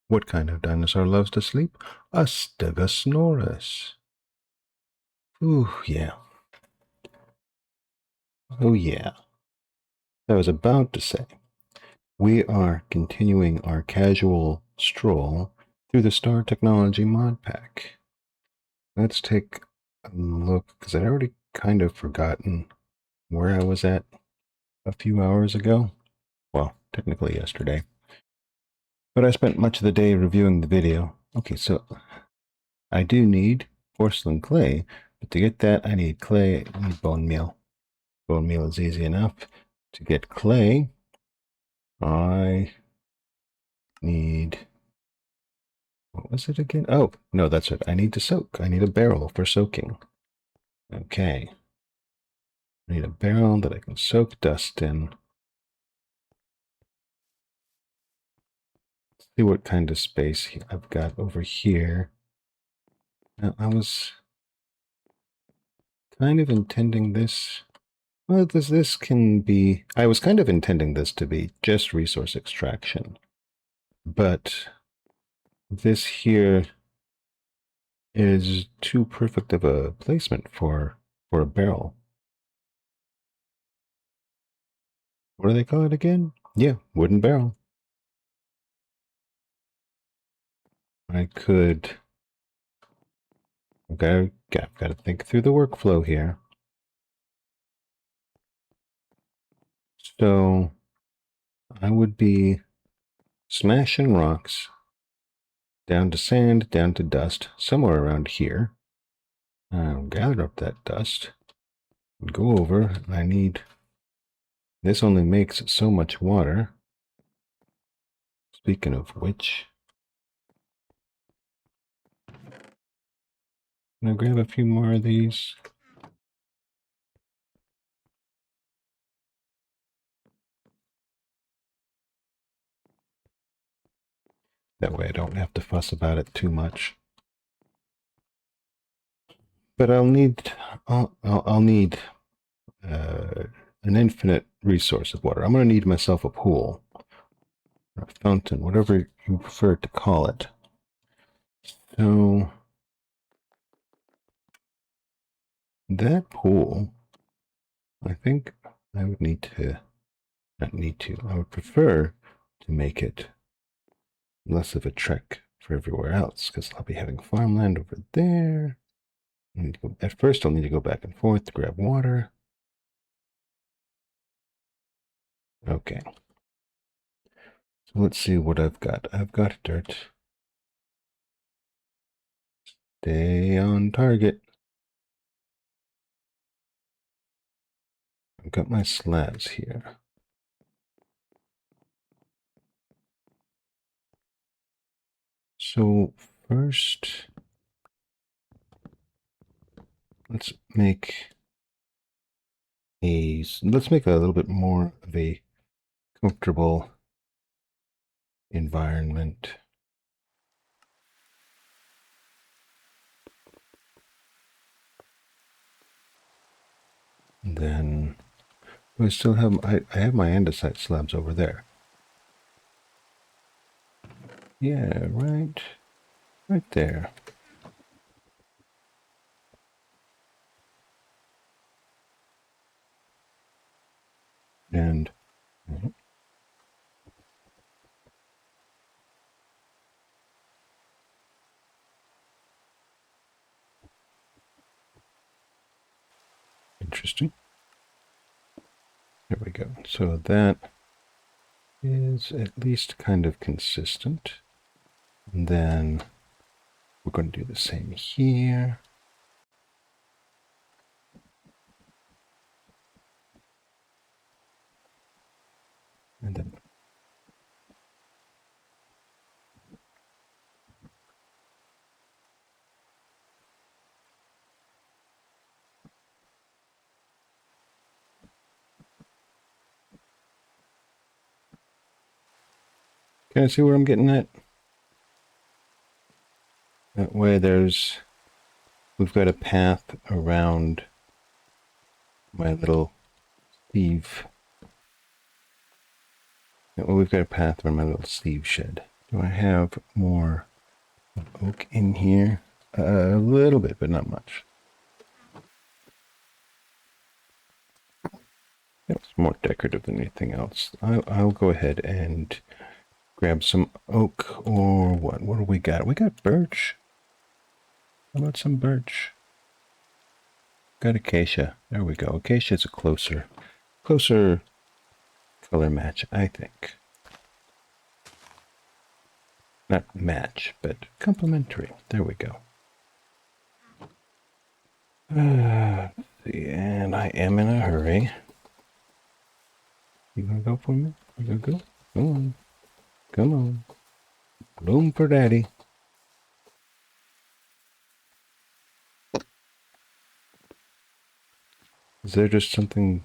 What kind of dinosaur loves to sleep? A Stegosaurus. Ooh, yeah. Oh, yeah. I was about to say, we are continuing our casual stroll through the Star Technology mod pack. Let's take a look, because I'd already kind of forgotten where I was at a few hours ago. Well, technically yesterday. But I spent much of the day reviewing the video. Okay, so I do need porcelain clay, but to get that, I need clay, I need bone meal. Bone meal is easy enough. To get clay, I need, what was it again? Oh, no, that's it. I need to soak. I need a barrel for soaking. Okay. I need a barrel that I can soak dust in. Let's see what kind of space I've got over here. Now, I was kind of intending this. Well, this can be. I was kind of intending this to be just resource extraction, but this here is too perfect of a placement for a barrel. What do they call it again? Yeah, wooden barrel. I could. I've got to think through the workflow here. So I would be smashing rocks down to sand, down to dust, somewhere around here. I'll gather up that dust, go over, and I need. This only makes so much water. Speaking of which, can I grab a few more of these? That way I don't have to fuss about it too much. But I'll need an infinite resource of water. I'm going to need myself a pool, or a fountain, whatever you prefer to call it. So that pool, I think I would need to, not need to, I would prefer to make it less of a trek for everywhere else, because I'll be having farmland over there. At first, I'll need to go back and forth to grab water. Okay. So let's see what I've got. I've got dirt. Stay on target. I've got my slabs here. So first, let's make a little bit more of a comfortable environment. And then I still have I have my andesite slabs over there. Yeah, right there. And interesting. There we go. So that is at least kind of consistent. And then we're going to do the same here. And then can I see where I'm getting at? That way we've got a path around my little sleeve. Well, we've got a path around my little sleeve shed. Do I have more oak in here? A little bit, but not much. It's more decorative than anything else. I'll go ahead and grab some oak or what? What do we got? We got birch. How about some birch? Got acacia. There we go. Acacia is a closer color match, I think. Not match, but complementary. There we go. And I am in a hurry. You gonna go for me? You gonna go? Come on. Come on. Bloom for daddy. Is there just something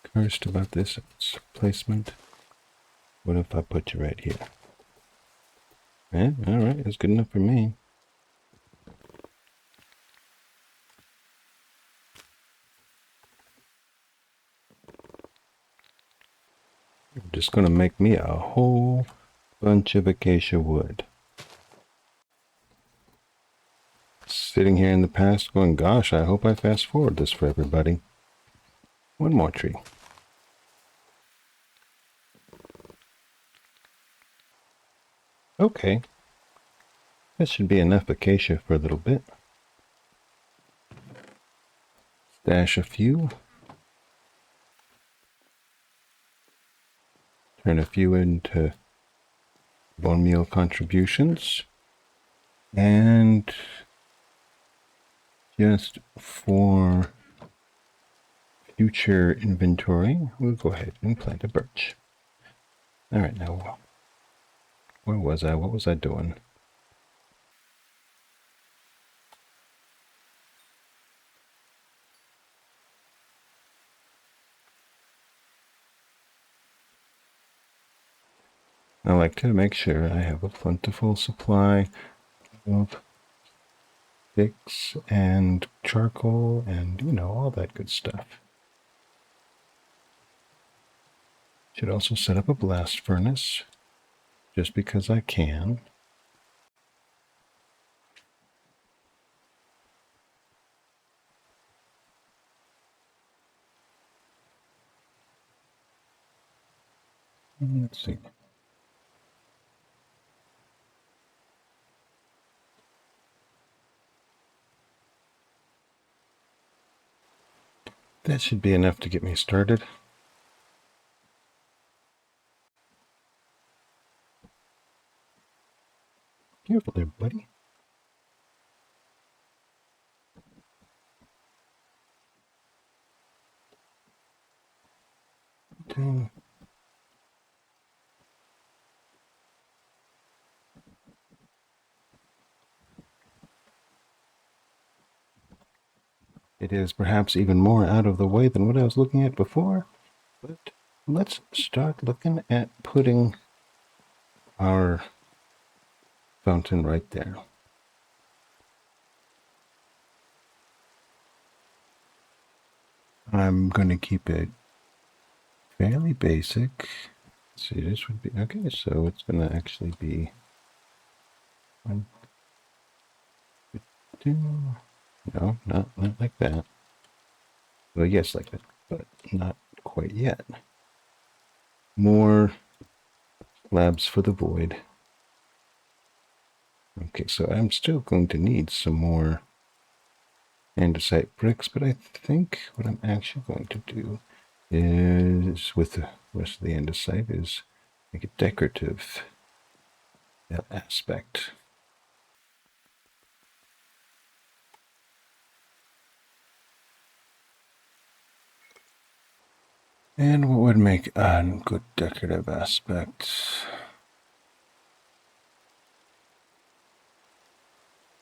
cursed about this placement? What if I put you right here? Eh, alright, that's good enough for me. I'm just gonna make me a whole bunch of acacia wood. Sitting here in the past going, gosh, I hope I fast forward this for everybody. One more tree. Okay. That should be enough acacia for a little bit. Stash a few. Turn a few into bone meal contributions. And just for future inventory, we'll go ahead and plant a birch. Alright, now, where was I? What was I doing? I like to make sure I have a plentiful supply of sticks and charcoal and, you know, all that good stuff. Should also set up a blast furnace, just because I can. Let's see. That should be enough to get me started. Careful there, buddy. Okay. It is perhaps even more out of the way than what I was looking at before, but let's start looking at putting our fountain right there. I'm going to keep it fairly basic. Let's see, this would be okay, so it's going to actually be 1, 2. No, not like that. Well, yes, like that, but not quite yet. More slabs for the void. Okay, so I'm still going to need some more andesite bricks, but I think what I'm actually going to do is, with the rest of the andesite, is make it decorative, that aspect. And what would make a good decorative aspect?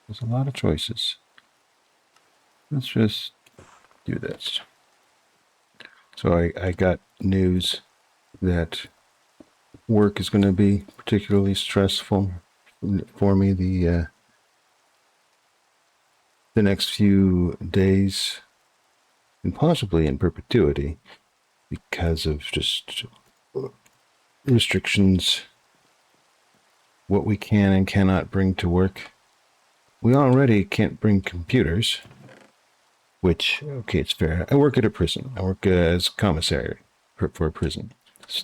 There's a lot of choices. Let's just do this. So I got news that work is going to be particularly stressful for me the next few days, and possibly in perpetuity, because of just restrictions what we can and cannot bring to work. We already can't bring computers, which, okay, it's fair. I work at a prison. I work as commissary for a prison.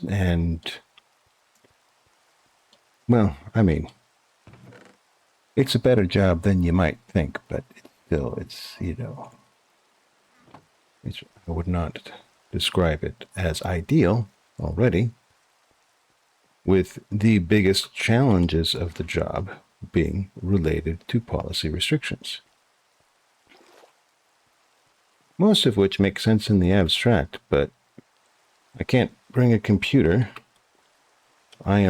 And, well, I mean, it's a better job than you might think, but still, I would not describe it as ideal already, with the biggest challenges of the job being related to policy restrictions. Most of which make sense in the abstract, but I can't bring a computer. I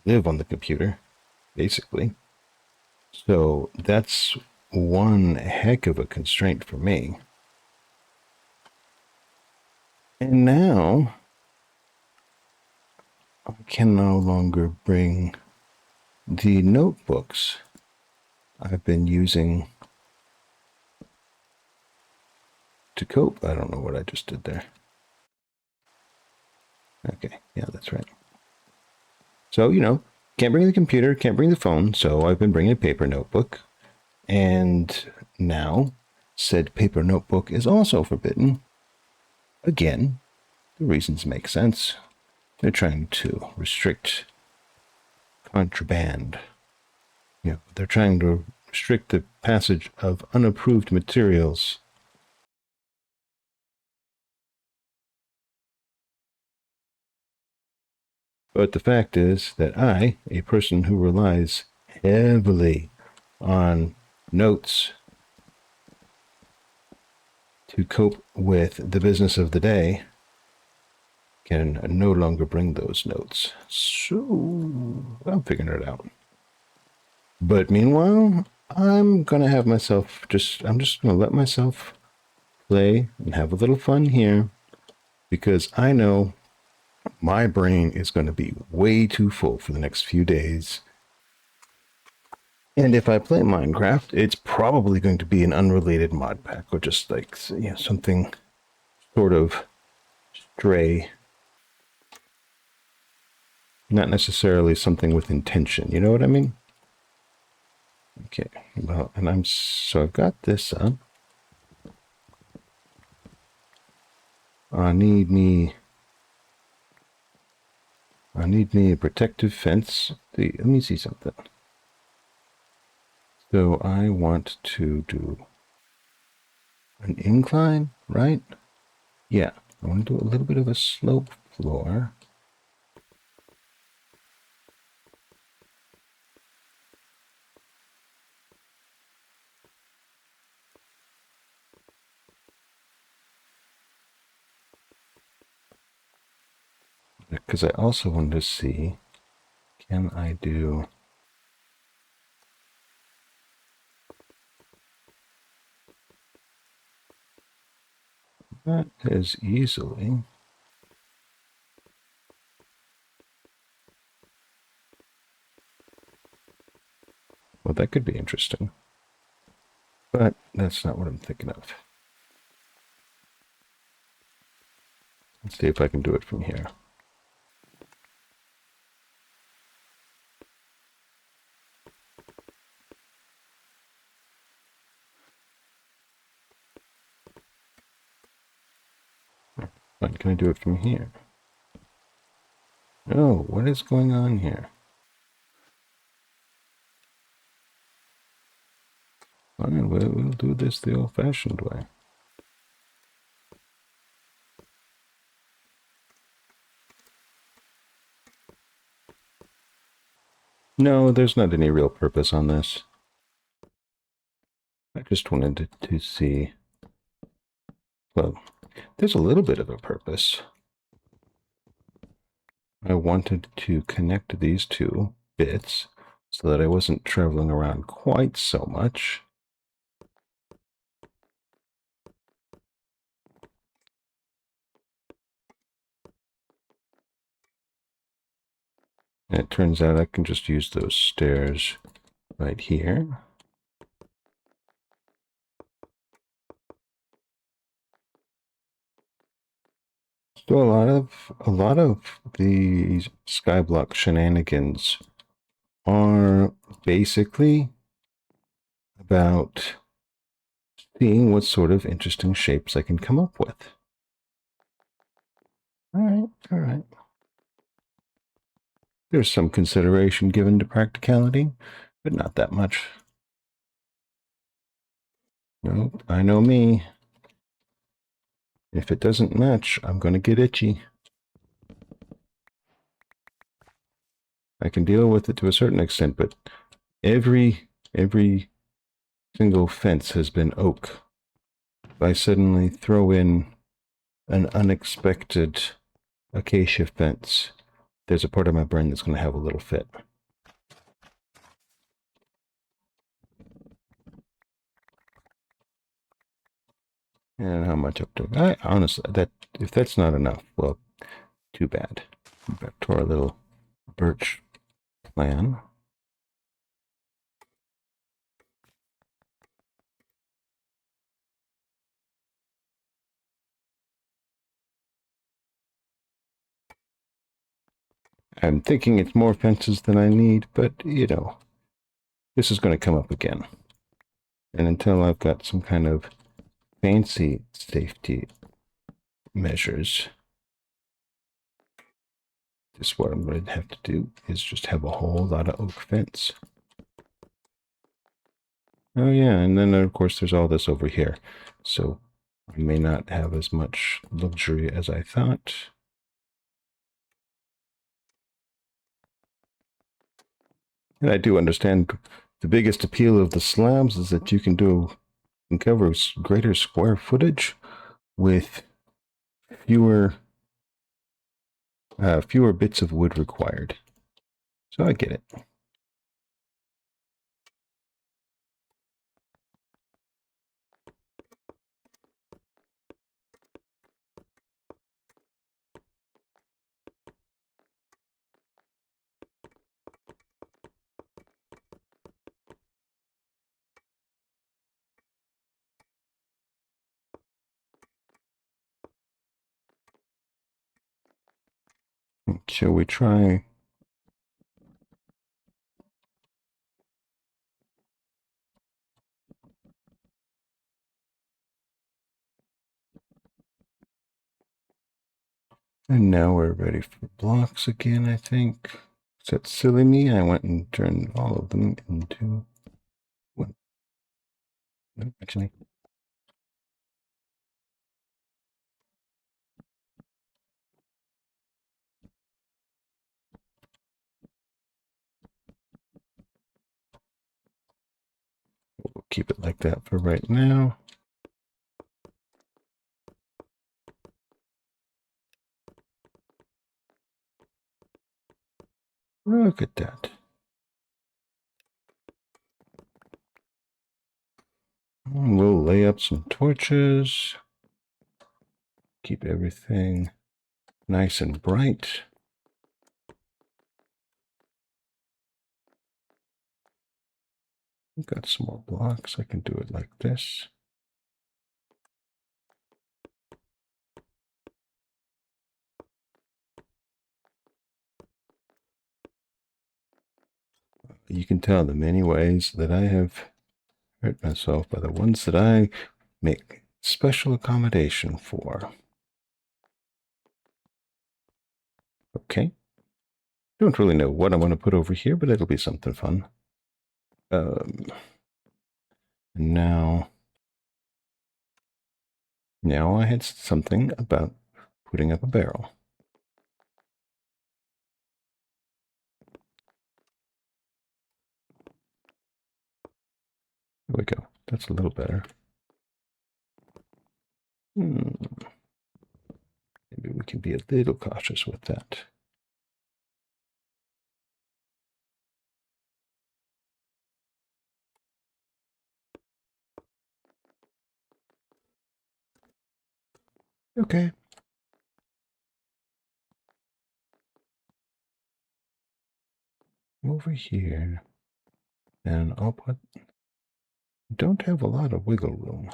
live on the computer, basically. So that's one heck of a constraint for me. And now I can no longer bring the notebooks I've been using to cope. I don't know what I just did there. Okay, yeah, that's right. So, can't bring the computer, can't bring the phone, so I've been bringing a paper notebook. And now, said paper notebook is also forbidden. Again, the reasons make sense. They're trying to restrict contraband. They're trying to restrict the passage of unapproved materials. But the fact is that I, a person who relies heavily on notes to cope with the business of the day, can no longer bring those notes. So I'm figuring it out. But meanwhile, I'm gonna have myself I'm just gonna let myself play and have a little fun here, because I know my brain is going to be way too full for the next few days. And if I play Minecraft, it's probably going to be an unrelated mod pack, or just like, something sort of stray. Not necessarily something with intention, you know what I mean? Okay, well, and I've got this up. I need me a protective fence. Let me see something. So I want to do an incline, right? Yeah, I want to do a little bit of a slope floor. Because I also wanted to see, can I do that as easily? Well, that could be interesting. But that's not what I'm thinking of. Let's see if I can do it from here. Fine, can I do it from here? Oh, what is going on here? Fine, we'll do this the old-fashioned way. No, there's not any real purpose on this. I just wanted to see. Well, there's a little bit of a purpose. I wanted to connect these two bits so that I wasn't traveling around quite so much. And it turns out I can just use those stairs right here. So a lot of these skyblock shenanigans are basically about seeing what sort of interesting shapes I can come up with. All right, all right. There's some consideration given to practicality, but not that much. Nope, I know me. If it doesn't match, I'm going to get itchy. I can deal with it to a certain extent, but every single fence has been oak. If I suddenly throw in an unexpected acacia fence, there's a part of my brain that's going to have a little fit. And how much up to? I honestly, if that's not enough, well, too bad. Back to our little birch plan. I'm thinking it's more fences than I need, but you know, this is going to come up again. And until I've got some kind of fancy safety measures, this what I'm going to have to do is just have a whole lot of oak fence. Oh yeah, and then of course there's all this over here. So I may not have as much luxury as I thought. And I do understand the biggest appeal of the slabs is that you can cover greater square footage with fewer fewer bits of wood required. So I get it. Shall we try? And now we're ready for blocks again, I think. Is that silly me? I went and turned all of them into one. No, actually. We'll keep it like that for right now. Look at that. We'll lay up some torches. Keep everything nice and bright. I've got some more blocks. I can do it like this. You can tell the many ways that I have hurt myself by the ones that I make special accommodation for. Okay. Don't really know what I want to put over here, but it'll be something fun. Now I had something about putting up a barrel. There we go. That's a little better. Maybe we can be a little cautious with that. Okay. Over here. And I'll put... Don't have a lot of wiggle room.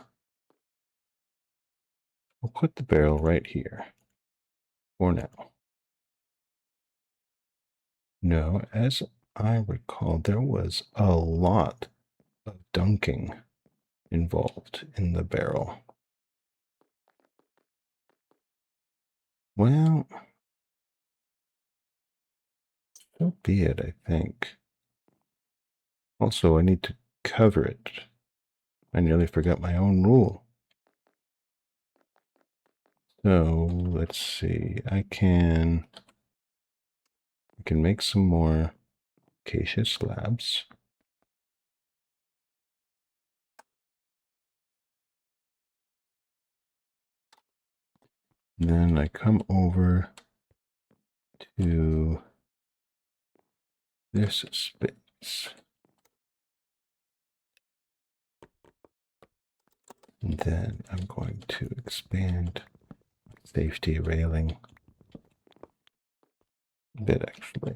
I'll put the barrel right here. For now. No, as I recall, there was a lot of dunking involved in the barrel. Well, so be it, I think. Also, I need to cover it. I nearly forgot my own rule. So let's see. I can make some more acacia slabs. And then I come over to this space. And then I'm going to expand safety railing a bit, actually.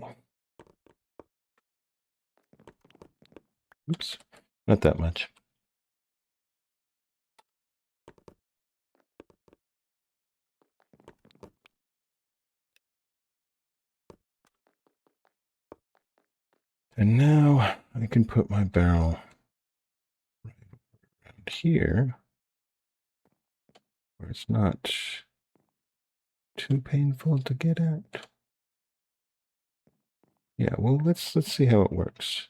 Oops, not that much. And now I can put my barrel right around here where it's not too painful to get at. Yeah, well, let's see how it works.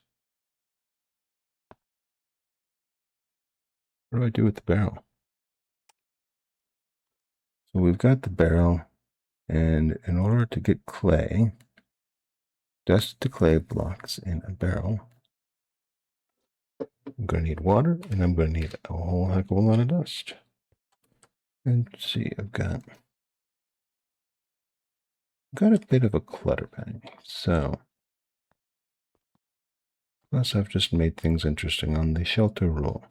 What do I do with the barrel? So we've got the barrel, and in order to get clay, dust the clay blocks in a barrel. I'm going to need water, and I'm going to need a whole heck of a lot of dust. And see, I've got a bit of a clutter bang. So, plus I've just made things interesting on the shelter rule.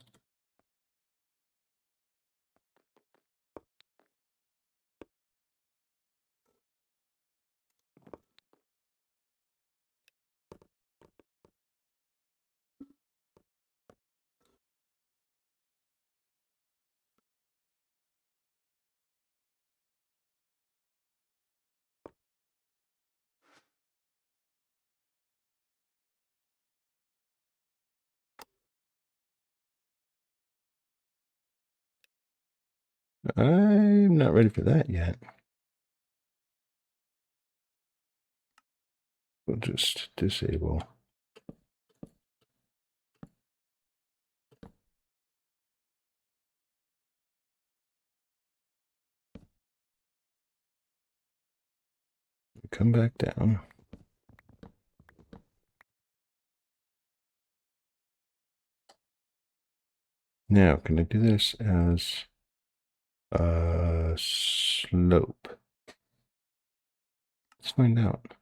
I'm not ready for that yet. We'll just disable. Come back down. Now, can I do this as a slope? Let's find out.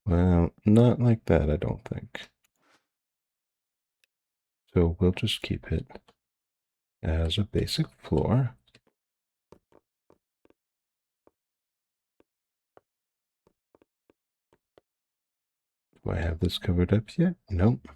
Well, not like that, I don't think. So we'll just keep it as a basic floor. Do I have this covered up yet? Nope.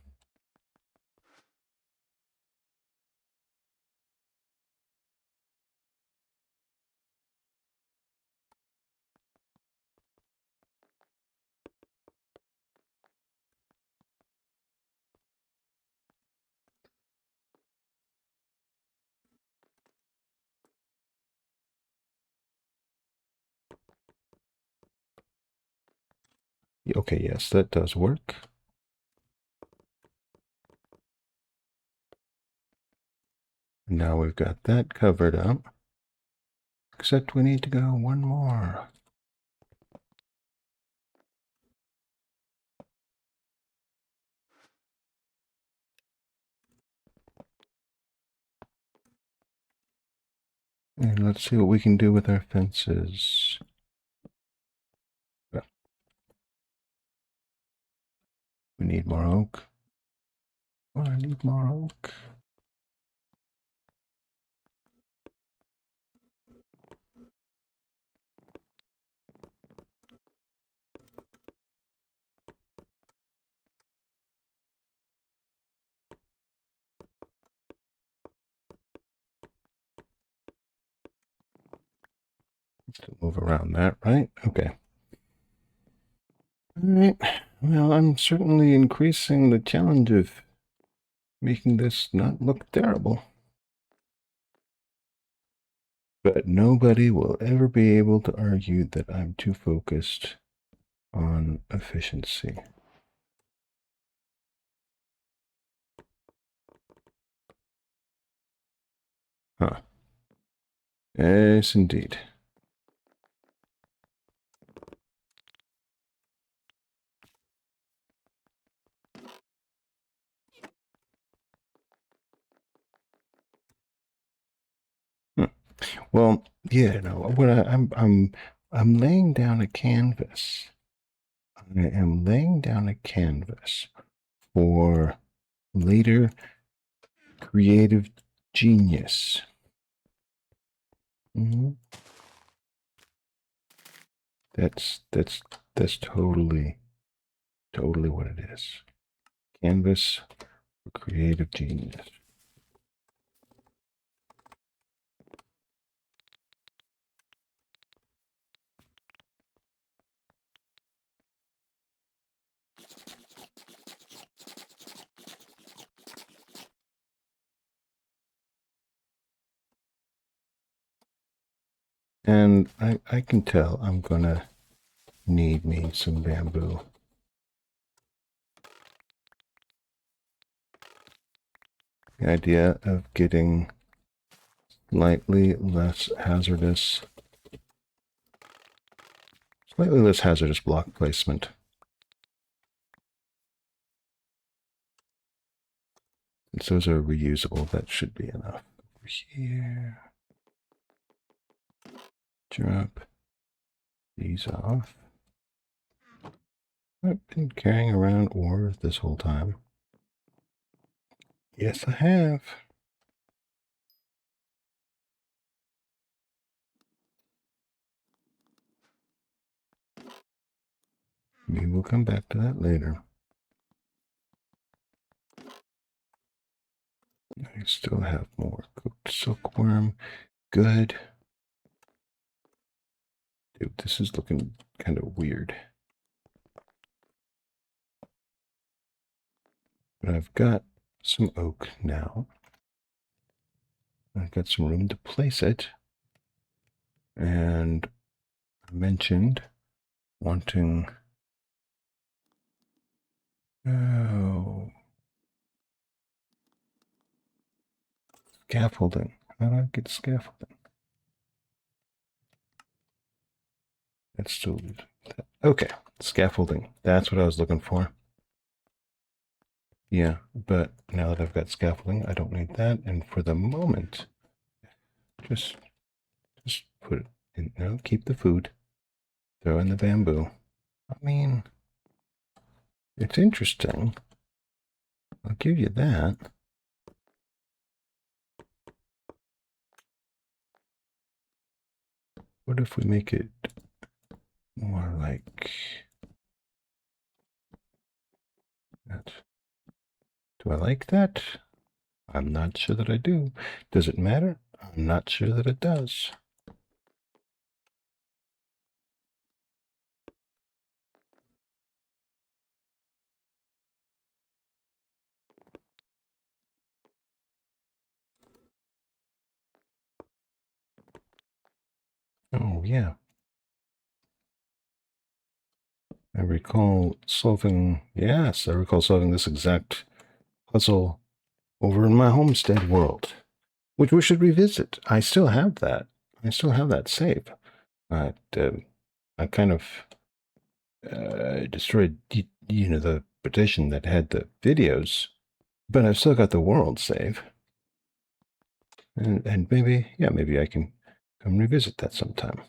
Okay, yes, that does work. Now we've got that covered up. Except we need to go one more. And let's see what we can do with our fences. We need more oak. Oh, I need more oak. To move around that, right? Okay. All right. Well, I'm certainly increasing the challenge of making this not look terrible. But nobody will ever be able to argue that I'm too focused on efficiency. Huh. Yes, indeed. Hmm. Well, yeah, no. What I'm laying down a canvas. I am laying down a canvas for later creative genius. Mm-hmm. That's totally what it is. Canvas for creative genius. And I can tell I'm gonna need me some bamboo. The idea of getting slightly less hazardous block placement. Since those are reusable, that should be enough. Over here. Drop these off. I've been carrying around ore this whole time. Yes, I have. We will come back to that later. I still have more cooked silkworm. Good. Dude, this is looking kind of weird. But I've got some oak now. I've got some room to place it. And I mentioned wanting... Oh... Scaffolding. How do I get scaffolding? That's still... Okay, scaffolding. That's what I was looking for. Yeah, but now that I've got scaffolding, I don't need that. And for the moment, just put it in. No, keep the food. Throw in the bamboo. I mean, it's interesting. I'll give you that. What if we make it more like that? Do I like that? I'm not sure that I do. Does it matter? I'm not sure that it does. Oh, yeah. I recall solving this exact puzzle over in my homestead world, which we should revisit. I still have that. Save. I kind of destroyed, the petition that had the videos, but I've still got the world save. And maybe I can come revisit that sometime.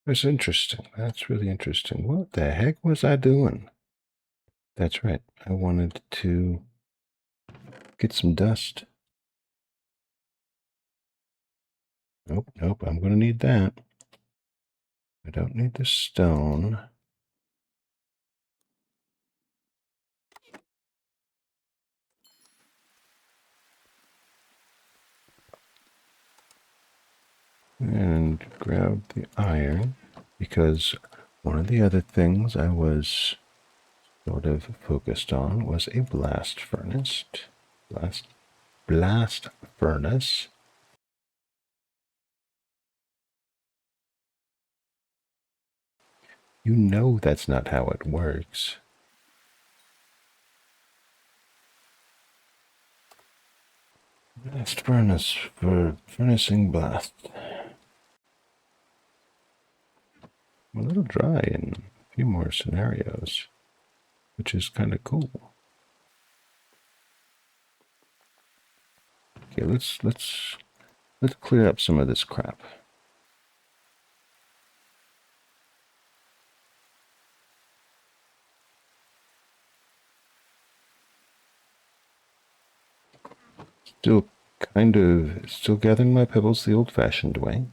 That's interesting. That's really interesting. What the heck was I doing? That's right. I wanted to get some dust. Nope. I'm going to need that. I don't need the stone. and grab the iron, because one of the other things I was sort of focused on was a blast furnace. Blast furnace. You know that's not how it works. Blast furnace for furnacing blast. I'm a little dry in a few more scenarios, which is kind of cool. Okay, let's clear up some of this crap. Still gathering my pebbles the old-fashioned way.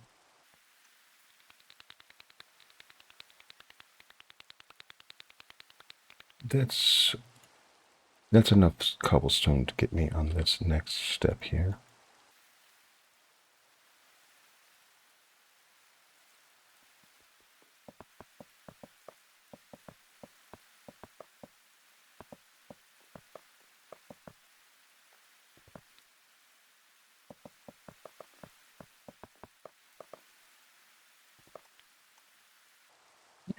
That's enough cobblestone to get me on this next step here.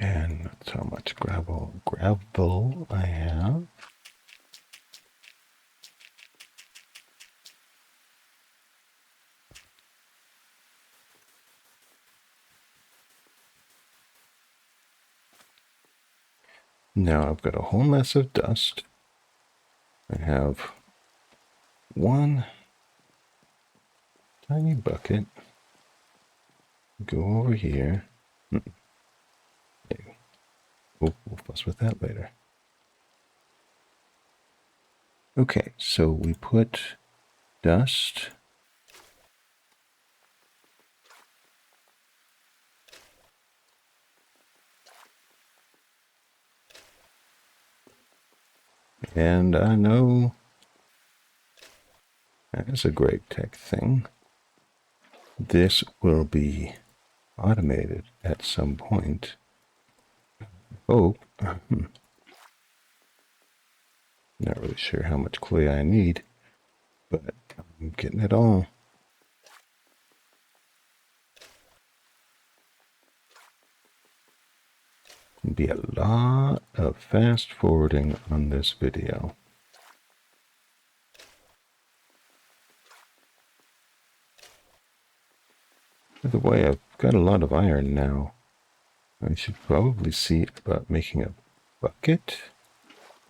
And that's how much gravel I have. Now I've got a whole mess of dust. I have one tiny bucket. Go over here. We'll fuss with that later. Okay, so we put dust. And I know that's a GregTech thing. This will be automated at some point. Oh, not really sure how much clay I need, but I'm getting it all. There'll be a lot of fast forwarding on this video. By the way, I've got a lot of iron now. I should probably see about making a bucket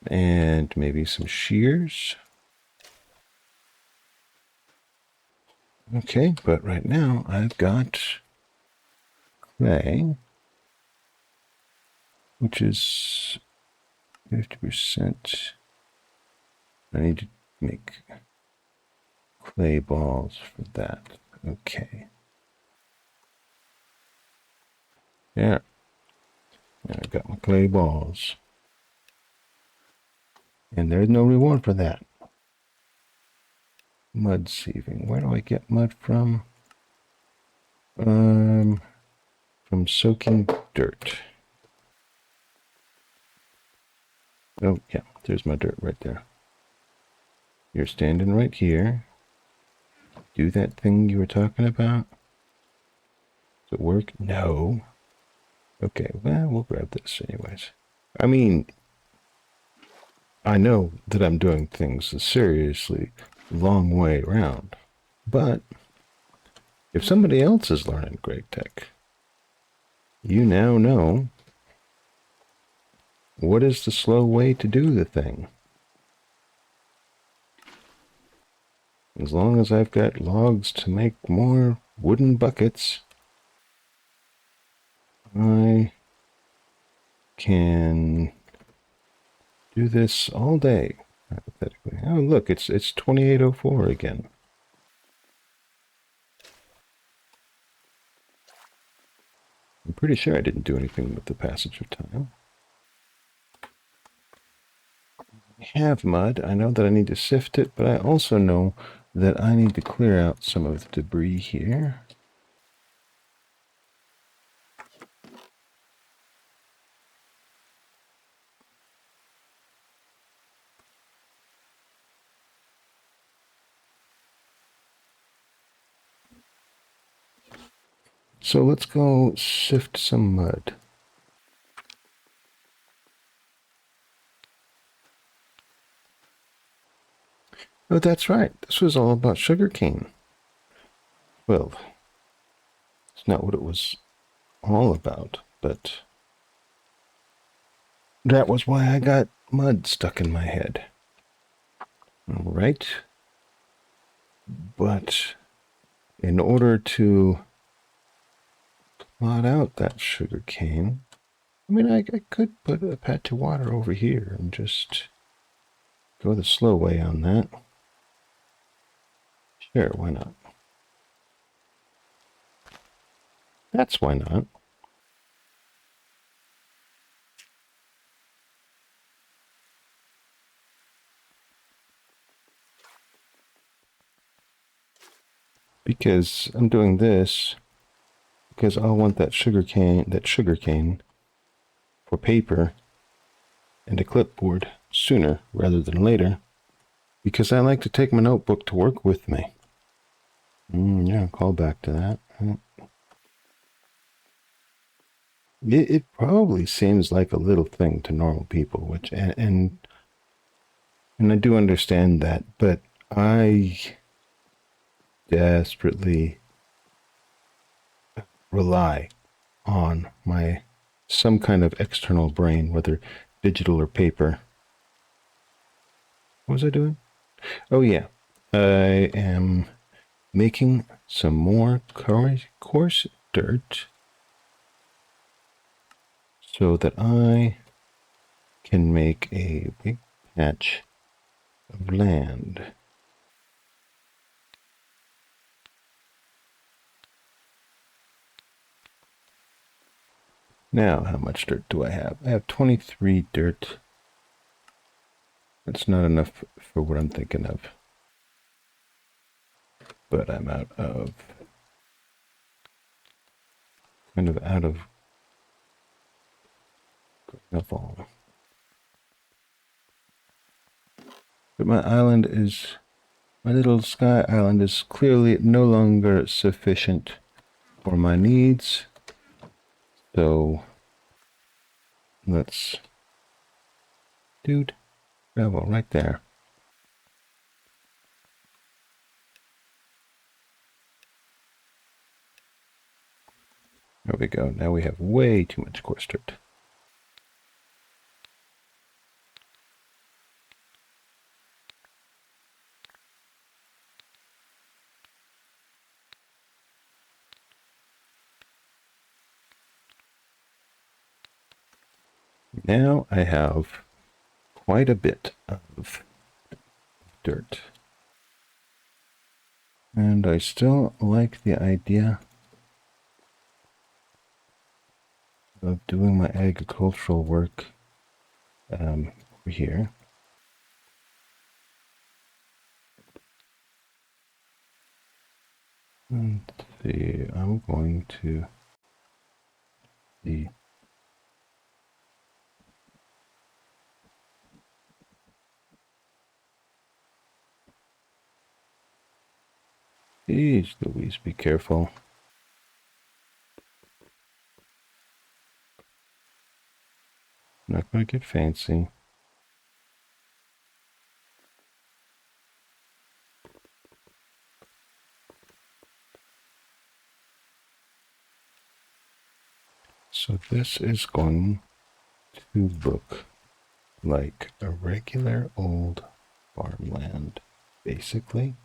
and maybe some shears. Okay, but right now I've got clay, which is 50%. I need to make clay balls for that. Okay. Yeah. I got my clay balls. And there's no reward for that. Mud sieving. Where do I get mud from? From soaking dirt. Oh, yeah, there's my dirt right there. You're standing right here. Do that thing you were talking about. Does it work? No. Okay, well, we'll grab this anyways. I mean, I know that I'm doing things a seriously long way around, but if somebody else is learning GregTech, you now know what is the slow way to do the thing. As long as I've got logs to make more wooden buckets, I can do this all day, hypothetically. Oh, look, it's 2804 again. I'm pretty sure I didn't do anything with the passage of time. I have mud. I know that I need to sift it, but I also know that I need to clear out some of the debris here. So let's go sift some mud. Oh, that's right. This was all about sugarcane. Well, it's not what it was all about, but that was why I got mud stuck in my head. All right. But in order to plot out that sugarcane, I mean, I could put a patch of water over here and just go the slow way on that. Sure, why not? That's why not. Because I'm doing this because I'll want that sugarcane for paper and a clipboard sooner rather than later, because I like to take my notebook to work with me. Yeah, call back to that. It probably seems like a little thing to normal people, which and I do understand that, but I desperately rely on my some kind of external brain, whether digital or paper. What was I doing? Oh yeah, I am making some more coarse dirt so that I can make a big patch of land. Now, how much dirt do I have? I have 23 dirt. That's not enough for what I'm thinking of. But I'm out of gravel. But my little sky island is clearly no longer sufficient for my needs. So, let's, dude, gravel right there. There we go. Now we have way too much coarse dirt. Now I have quite a bit of dirt. And I still like the idea of doing my agricultural work over here. Let's see, I'm going to see. Jeez Louise, be careful. I'm not going to get fancy. So this is going to look like a regular old farmland, basically.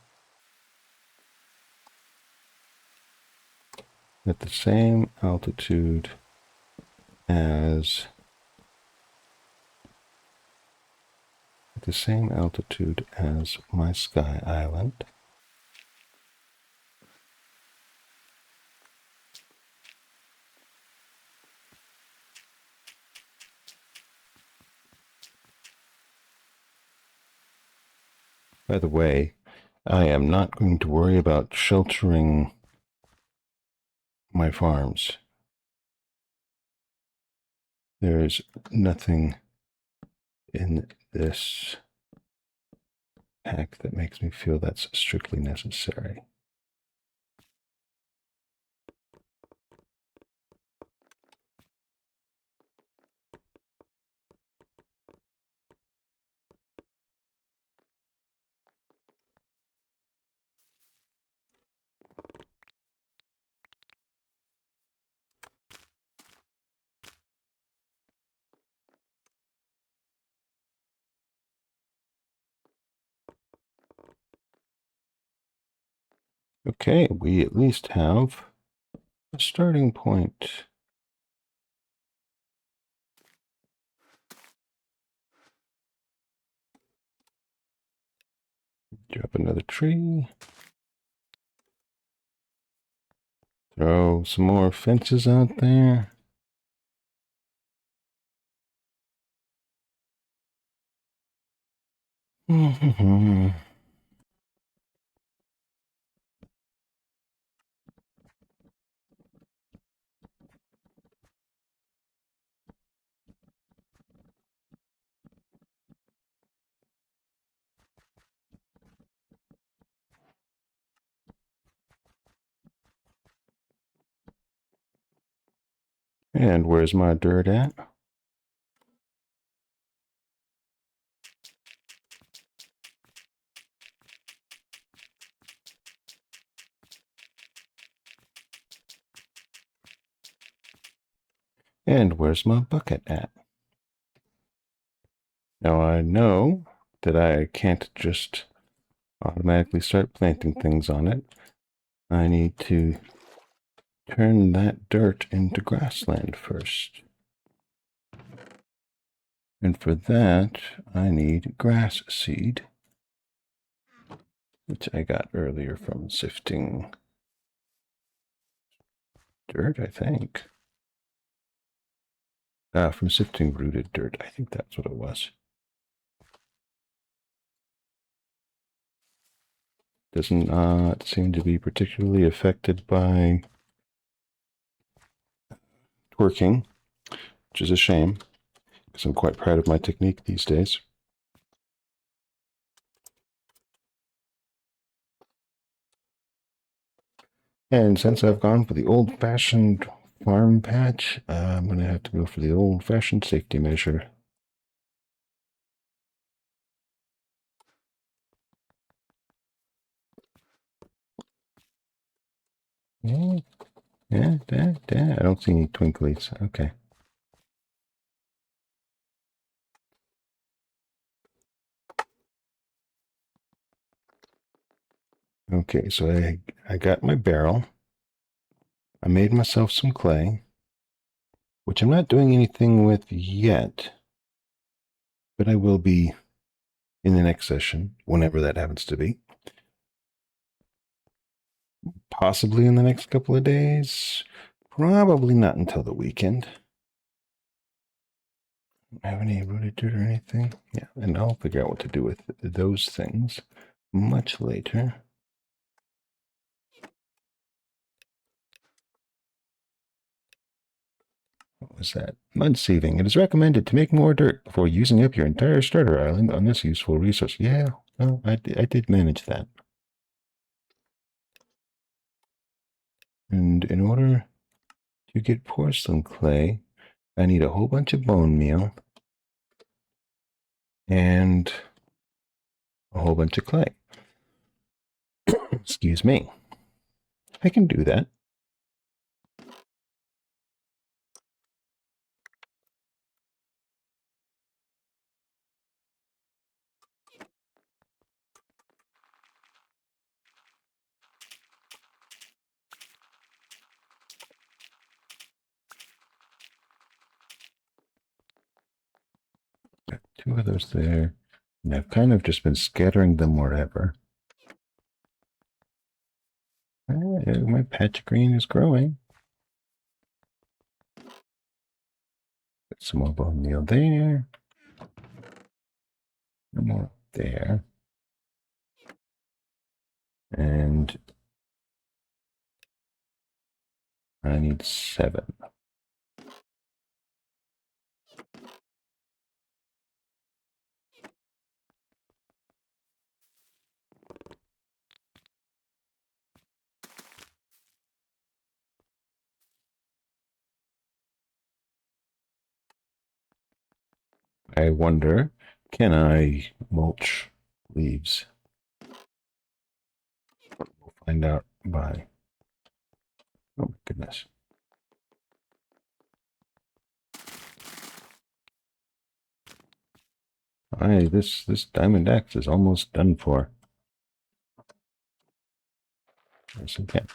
At the same altitude as my sky island. By the way, I am not going to worry about sheltering my farms. There is nothing in this pack that makes me feel that's strictly necessary. Okay, we at least have a starting point. Drop another tree. Throw some more fences out there. And where's my dirt at? And where's my bucket at? Now I know that I can't just automatically start planting things on it. I need to turn that dirt into grassland first. And for that, I need grass seed, which I got earlier from sifting dirt, I think. From sifting rooted dirt. I think that's what it was. Doesn't seem to be particularly affected by twerking, which is a shame, because I'm quite proud of my technique these days. And since I've gone for the old-fashioned farm patch, I'm going to have to go for the old-fashioned safety measure. Yeah, I don't see any twinklies. Okay. Okay, so I got my barrel. I made myself some clay, which I'm not doing anything with yet, but I will be in the next session, whenever that happens to be. Possibly in the next couple of days. Probably not until the weekend. Have any rooted dirt or anything? Yeah, and I'll figure out what to do with those things much later. What was that? Mud sieving. It is recommended to make more dirt before using up your entire starter island on this useful resource. Yeah, well, I did manage that. And in order to get porcelain clay, I need a whole bunch of bone meal and a whole bunch of clay. Excuse me. I can do that. Got two of those there. And I've kind of just been scattering them wherever. My patch of green is growing. Put some more bone meal there. No more there. And I need 7. I wonder, can I mulch leaves? We'll find out by... Oh my goodness. This diamond axe is almost done for. Yes, again.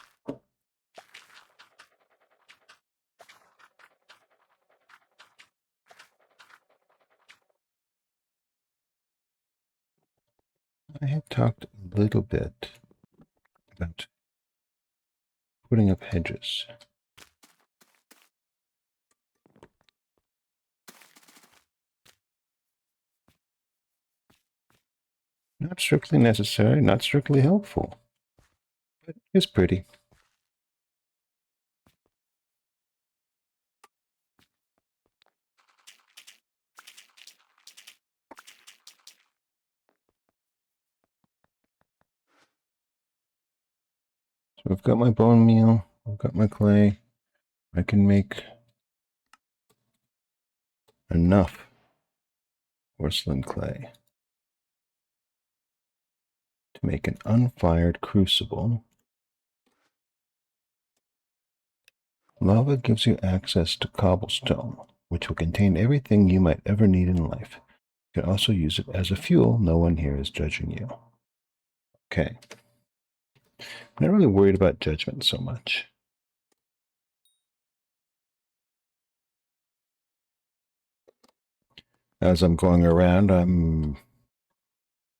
I have talked a little bit about putting up hedges. Not strictly necessary, not strictly helpful, but it's pretty. So I've got my bone meal, I've got my clay. I can make enough porcelain clay to make an unfired crucible. Lava gives you access to cobblestone, which will contain everything you might ever need in life. You can also use it as a fuel. No one here is judging you. Okay. I'm not really worried about judgment so much. As I'm going around, I'm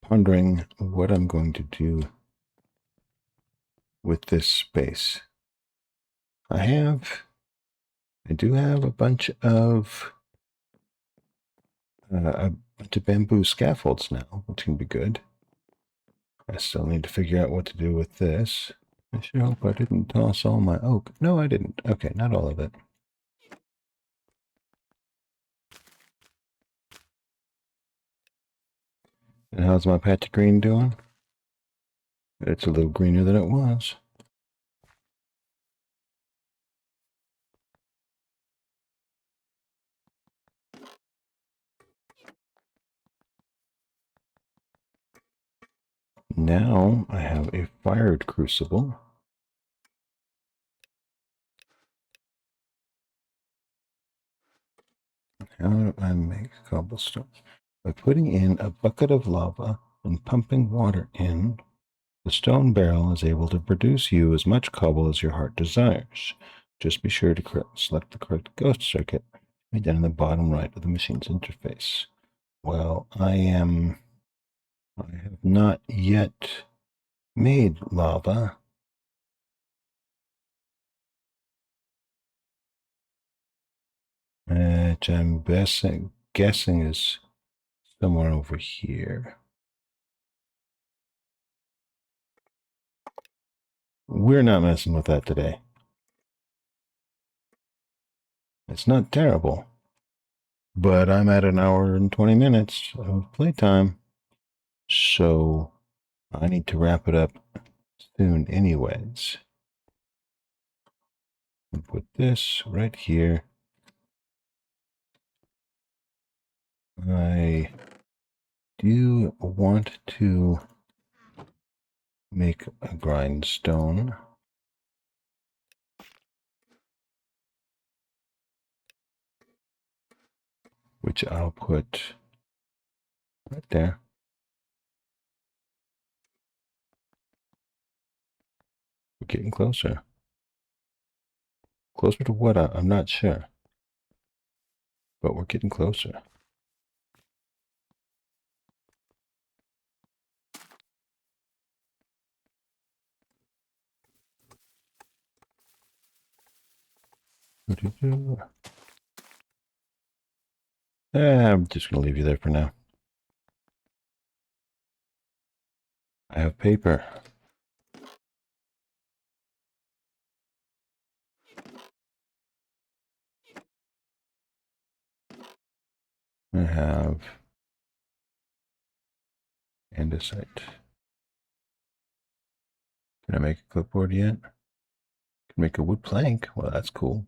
pondering what I'm going to do with this space. I do have a bunch of bamboo scaffolds now, which can be good. I still need to figure out what to do with this. I sure hope I didn't toss all my oak. No, I didn't. Okay, not all of it. And how's my patch of green doing? It's a little greener than it was. Now I have a fired crucible. How do I make cobblestone? By putting in a bucket of lava and pumping water in, the stone barrel is able to produce you as much cobble as your heart desires. Just be sure to select the correct ghost circuit right down in the bottom right of the machine's interface. Well, I have not yet made lava. Which I'm guessing is somewhere over here. We're not messing with that today. It's not terrible, but I'm at an hour and 20 minutes of playtime, so I need to wrap it up soon anyways. And put this right here. I do want to make a grindstone. Which I'll put right there. We're getting closer. Closer to what? I'm not sure. But we're getting closer. I'm just going to leave you there for now. I have paper. I have andesite. Can I make a clipboard yet? Can make a wood plank. Well, that's cool.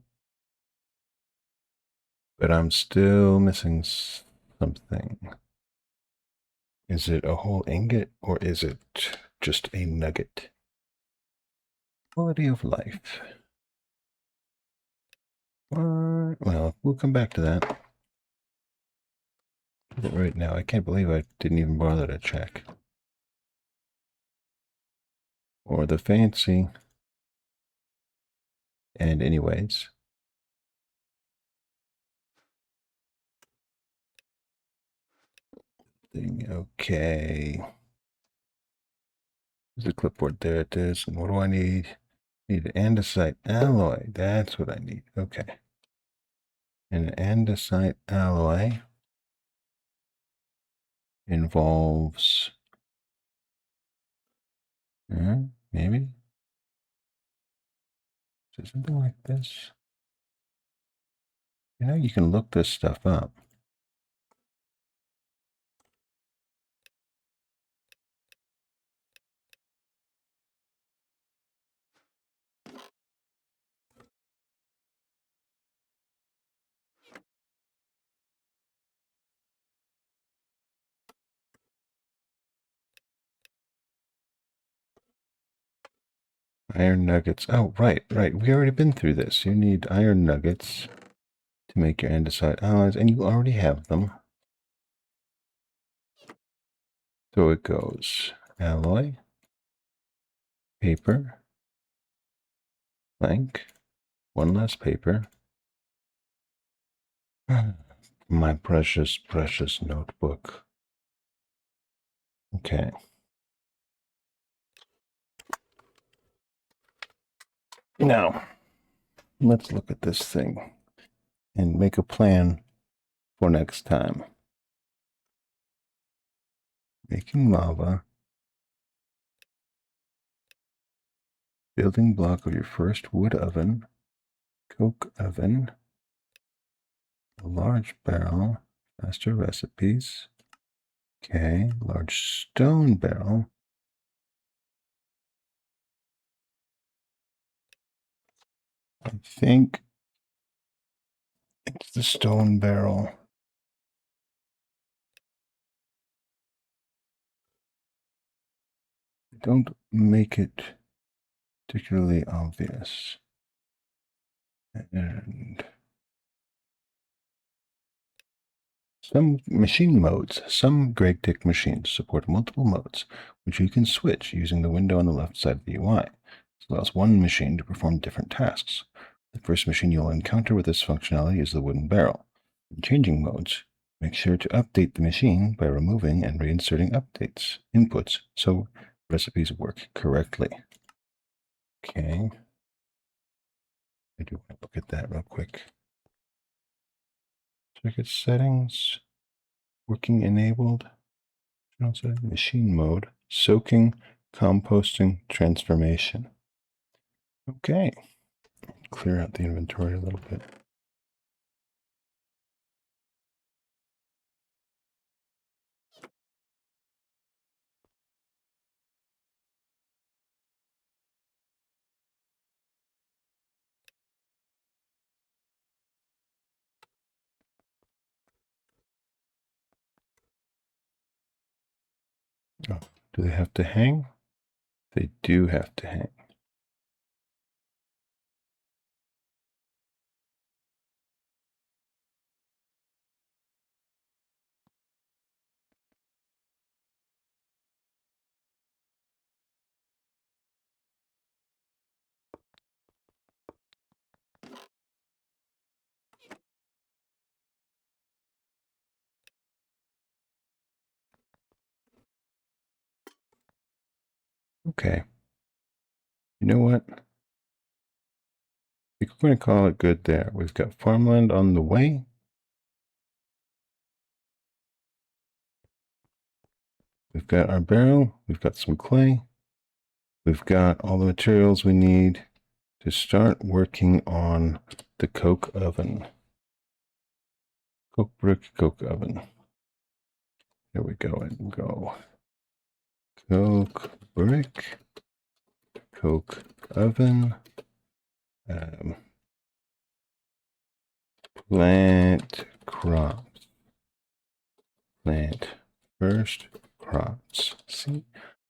But I'm still missing something. Is it a whole ingot or is it just a nugget? Quality of life. Well, we'll come back to that. Right now, I can't believe I didn't even bother to check. or the fancy. And anyways, okay. There's a clipboard. There it is. And what do I need? I need an andesite alloy. That's what I need. Okay. An andesite alloy involves, maybe? Is it something like this? You know, you can look this stuff up. Iron nuggets. Oh, right. We already been through this. You need iron nuggets to make your andesite alloys, and you already have them. So it goes alloy, paper, blank, one less paper. My precious, precious notebook. Okay. Now, let's look at this thing and make a plan for next time. Making lava. Building block of your first wood oven. Coke oven. A large barrel. Faster recipes. Okay, large stone barrel. I think it's the stone barrel. Don't make it particularly obvious. And some machine modes. Some GregTech machines support multiple modes, which you can switch using the window on the left side of the UI. This allows one machine to perform different tasks. The first machine you'll encounter with this functionality is the wooden barrel. In changing modes, make sure to update the machine by removing and reinserting inputs, so recipes work correctly. Okay. I do want to look at that real quick. Circuit settings, working enabled, machine mode, soaking, composting, transformation. Okay. Clear out the inventory a little bit. Oh, do they have to hang? They do have to hang. Okay. You know what? I think we're going to call it good there. We've got farmland on the way. We've got our barrel. We've got some clay. We've got all the materials we need to start working on the coke oven. Coke brick, coke oven. There we go. And go. Coke brick, coke oven. Plant crops. Plant first crops. See?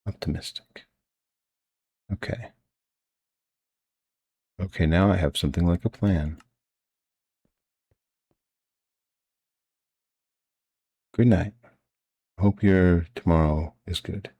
Optimistic. Okay. Okay, now I have something like a plan. Good night. Hope your tomorrow is good.